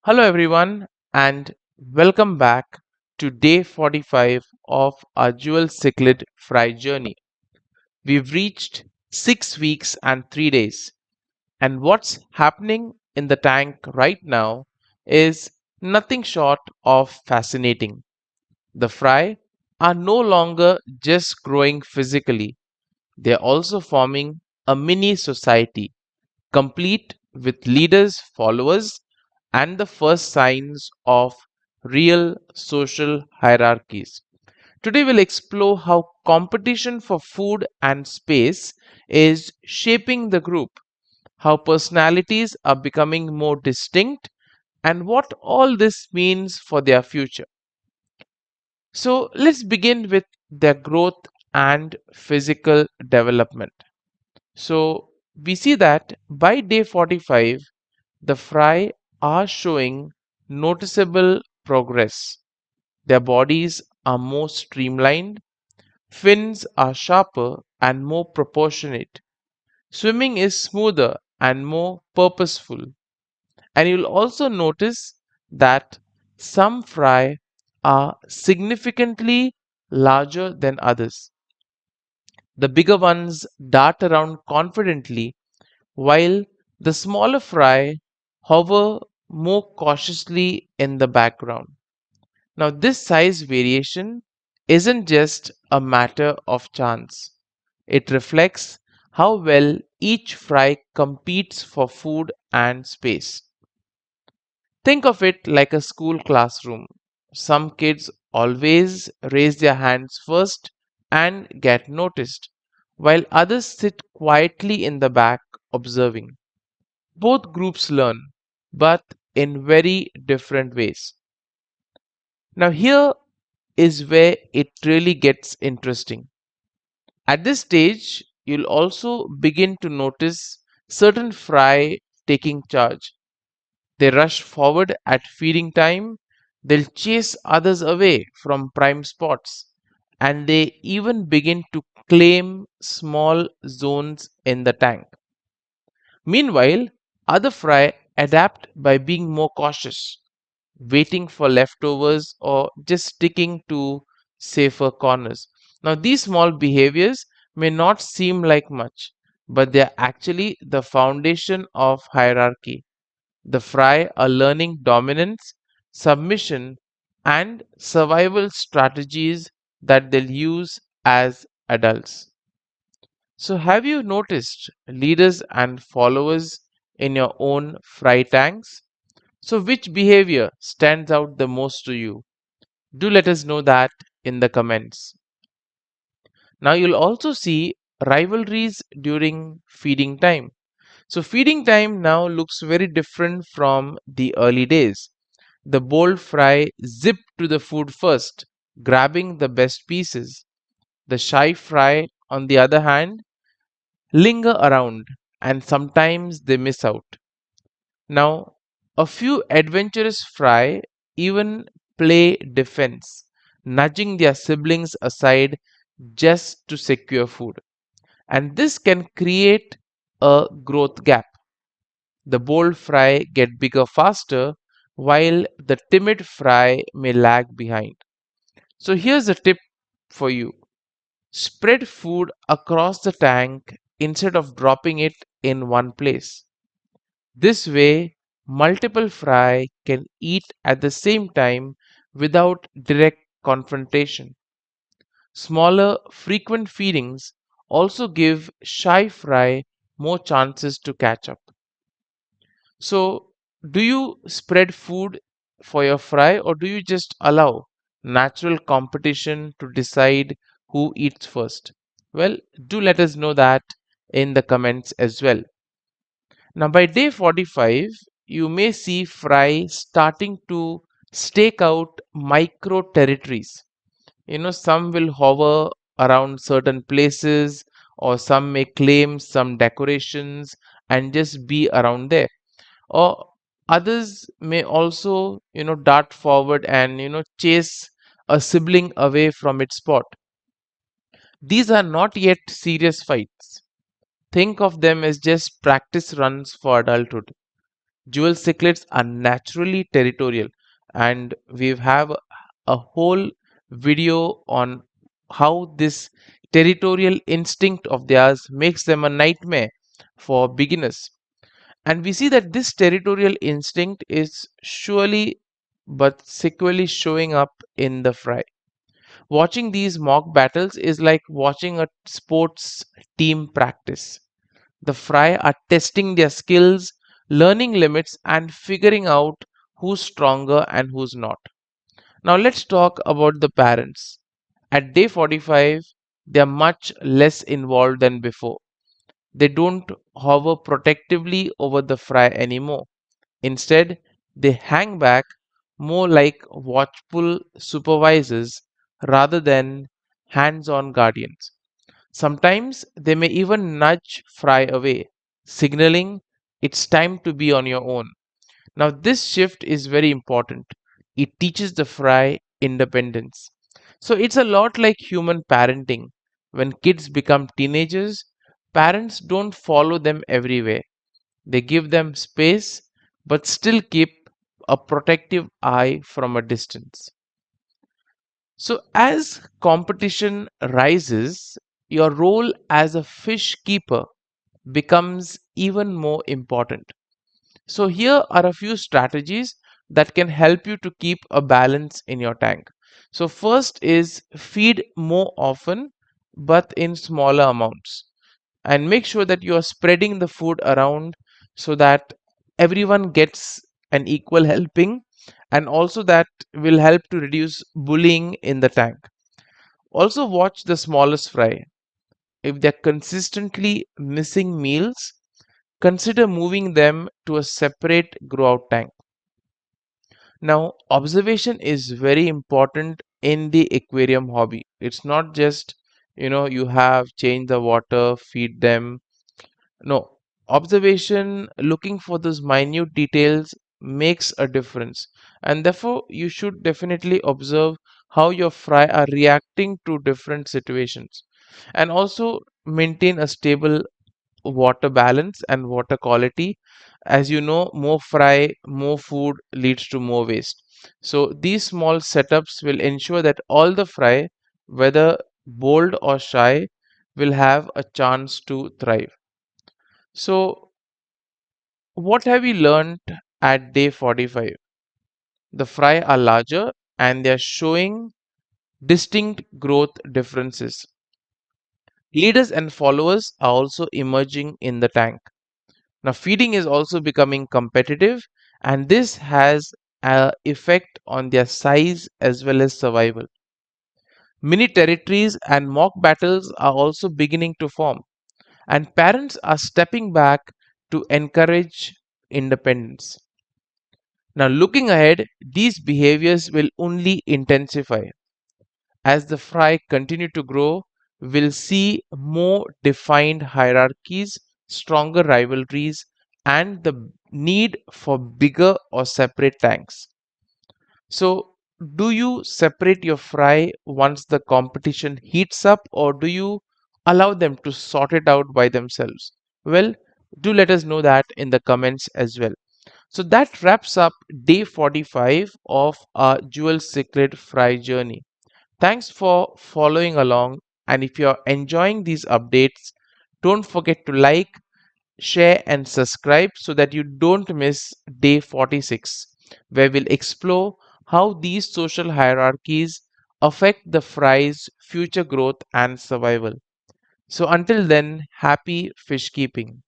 Hello, everyone, and welcome back to day 45 of our Jewel Cichlid fry journey. We've reached 6 weeks and 3 days, and what's happening in the tank right now is nothing short of fascinating. The fry are no longer just growing physically, they're also forming a mini society complete with leaders, followers, and the first signs of real social hierarchies. Today, we'll explore how competition for food and space is shaping the group, how personalities are becoming more distinct, and what all this means for their future. So, let's begin with their growth and physical development. So, we see that by day 45, the fry are showing noticeable progress. Their bodies are more streamlined, fins are sharper and more proportionate. Swimming is smoother and more purposeful. And you'll also notice that some fry are significantly larger than others. The bigger ones dart around confidently while the smaller fry hover more cautiously in the background. Now, this size variation isn't just a matter of chance, it reflects how well each fry competes for food and space. Think of it like a school classroom. Some kids always raise their hands first and get noticed, while others sit quietly in the back observing. Both groups learn, but in very different ways. Now, here is where it really gets interesting. At this stage, you'll also begin to notice certain fry taking charge. They rush forward at feeding time, they'll chase others away from prime spots, and they even begin to claim small zones in the tank. Meanwhile, other fry adapt by being more cautious, waiting for leftovers or just sticking to safer corners. Now, these small behaviors may not seem like much, but they are actually the foundation of hierarchy. The fry are learning dominance, submission, and survival strategies that they'll use as adults. So, have you noticed leaders and followers in your own fry tanks? So, which behavior stands out the most to you? Do let us know that in the comments. Now, you'll also see rivalries during feeding time. So, feeding time now looks very different from the early days. The bold fry zip to the food first, grabbing the best pieces. The shy fry, on the other hand, linger around and sometimes they miss out. Now, a few adventurous fry even play defense, nudging their siblings aside just to secure food. And this can create a growth gap. The bold fry get bigger faster while the timid fry may lag behind. So here's a tip for you. Spread food across the tank instead of dropping it in one place. This way, multiple fry can eat at the same time without direct confrontation. Smaller, frequent feedings also give shy fry more chances to catch up. So, do you spread food for your fry or do you just allow natural competition to decide who eats first? Well, do let us know that in the comments as well. Now, by day 45, you may see fry starting to stake out micro territories. Some will hover around certain places, or some may claim some decorations and just be around there. Or others may also, dart forward and, chase a sibling away from its spot. These are not yet serious fights. Think of them as just practice runs for adulthood. Jewel cichlids are naturally territorial, and we have a whole video on how this territorial instinct of theirs makes them a nightmare for beginners. And we see that this territorial instinct is surely but sequely showing up in the fry. Watching these mock battles is like watching a sports team practice. The fry are testing their skills, learning limits, and figuring out who's stronger and who's not. Now, let's talk about the parents. At day 45, they are much less involved than before. They don't hover protectively over the fry anymore. Instead, they hang back more like watchful supervisors rather than hands on guardians. Sometimes they may even nudge Fry away, signaling it's time to be on your own. Now, this shift is very important. It teaches the Fry independence. So, it's a lot like human parenting. When kids become teenagers, parents don't follow them everywhere. They give them space but still keep a protective eye from a distance. So, as competition rises, your role as a fish keeper becomes even more important. So, here are a few strategies that can help you to keep a balance in your tank. So, first is feed more often but in smaller amounts, and make sure that you are spreading the food around so that everyone gets an equal helping, and also that will help to reduce bullying in the tank. Also, watch the smallest fry. If they're consistently missing meals, consider moving them to a separate grow out tank. Now, observation is very important in the aquarium hobby. It's not just, you have change the water, feed them. No, observation, looking for those minute details makes a difference. And therefore, you should definitely observe how your fry are reacting to different situations. And also maintain a stable water balance and water quality. As you know, more fry, more food leads to more waste. So these small setups will ensure that all the fry, whether bold or shy, will have a chance to thrive. So, what have we learned at day 45? The fry are larger and they are showing distinct growth differences. Leaders and followers are also emerging in the tank. Now, feeding is also becoming competitive, and this has an effect on their size as well as survival. Mini territories and mock battles are also beginning to form, and parents are stepping back to encourage independence. Now, looking ahead, these behaviors will only intensify. As the fry continue to grow, we'll see more defined hierarchies, stronger rivalries, and the need for bigger or separate tanks. So, do you separate your fry once the competition heats up, or do you allow them to sort it out by themselves? Well, do let us know that in the comments as well. So that wraps up day 45 of our Jewel Cichlid Fry journey. Thanks for following along, and if you're enjoying these updates, don't forget to like, share, and subscribe so that you don't miss day 46, where we'll explore how these social hierarchies affect the fry's future growth and survival. So until then, happy fish keeping.